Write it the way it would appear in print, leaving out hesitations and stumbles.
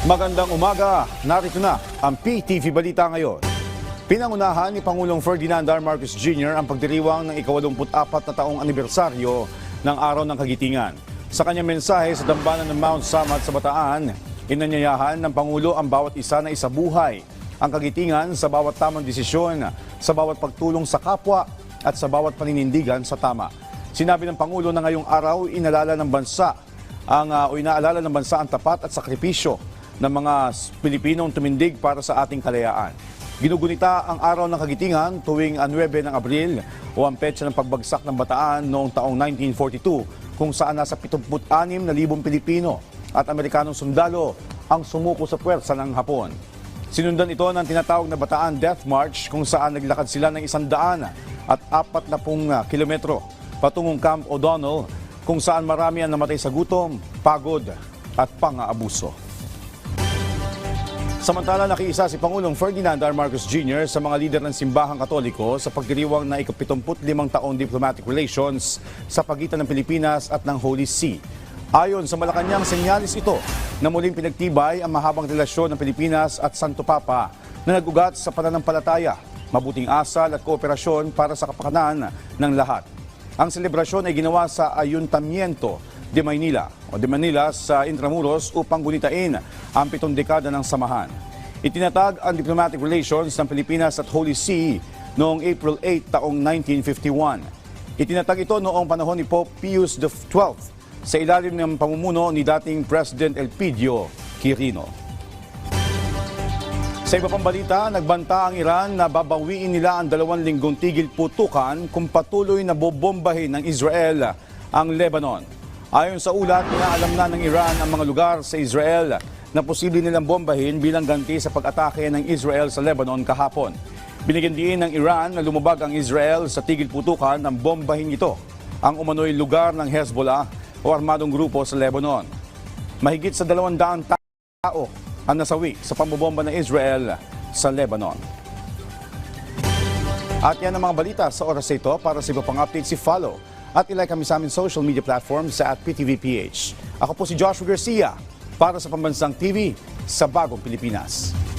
Magandang umaga, narito na ang PTV Balita ngayon. Pinangunahan ni Pangulong Ferdinand R. Marcos Jr. ang pagdiriwang ng ika-84 na taong anibersaryo ng Araw ng Kagitingan. Sa kanyang mensahe sa dambana ng Mount Samat sa Bataan, inanyayahan ng Pangulo ang bawat isa na isabuhay ang kagitingan sa bawat tamang desisyon, sa bawat pagtulong sa kapwa at sa bawat paninindigan sa tama. Sinabi ng Pangulo na ngayong araw inaalala ng bansa ang tapat at sakripisyo ng mga Pilipinong tumindig para sa ating kalayaan. Ginugunita ang Araw ng Kagitingan tuwing 9 ng Abril o ang petsa ng pagbagsak ng Bataan noong taong 1942 kung saan nasa 76,000 Pilipino at Amerikanong sundalo ang sumuko sa puwersa ng Hapon. Sinundan ito ng tinatawag na Bataan Death March kung saan naglakad sila ng 140 kilometro patungong Camp O'Donnell kung saan marami ang namatay sa gutom, pagod at pang-aabuso. Samantala, nakiisa si Pangulong Ferdinand R. Marcos Jr. sa mga lider ng simbahang Katoliko sa pagdiriwang na ika-75 taong diplomatic relations sa pagitan ng Pilipinas at ng Holy See. Ayon sa Malacanang, senyalis ito na muling pinagtibay ang mahabang relasyon ng Pilipinas at Santo Papa na nag-ugat sa pananampalataya, mabuting asal at kooperasyon para sa kapakanan ng lahat. Ang selebrasyon ay ginawa sa Ayuntamiento de Manila sa Intramuros upang gunitain ang 7 dekada ng samahan. Itinatag ang diplomatic relations ng Pilipinas at Holy See noong April 8 taong 1951. Itinatag ito noong panahon ni Pope Pius XII sa ilalim ng pamumuno ni dating President Elpidio Quirino. Sa iba pang balita, nagbanta ang Iran na babawiin nila ang 2 linggong tigil putukan kung patuloy na bobombahin ng Israel ang Lebanon. Ayon sa ulat, inaalam na ng Iran ang mga lugar sa Israel na posible nilang bombahin bilang ganti sa pag-atake ng Israel sa Lebanon kahapon. Binigyan din ng Iran na lumabag ang Israel sa tigil putukan ng bombahin ito ang umano'y lugar ng Hezbollah o armadong grupo sa Lebanon. Mahigit sa 200 tao ang nasawi sa pambobomba ng Israel sa Lebanon. At yan ang mga balita sa oras ito. Para sa iba pang updates, follow at ilike kami sa aming social media platforms sa @PTVPH. Ako po si Joshua Garcia para sa Pambansang TV sa Bagong Pilipinas.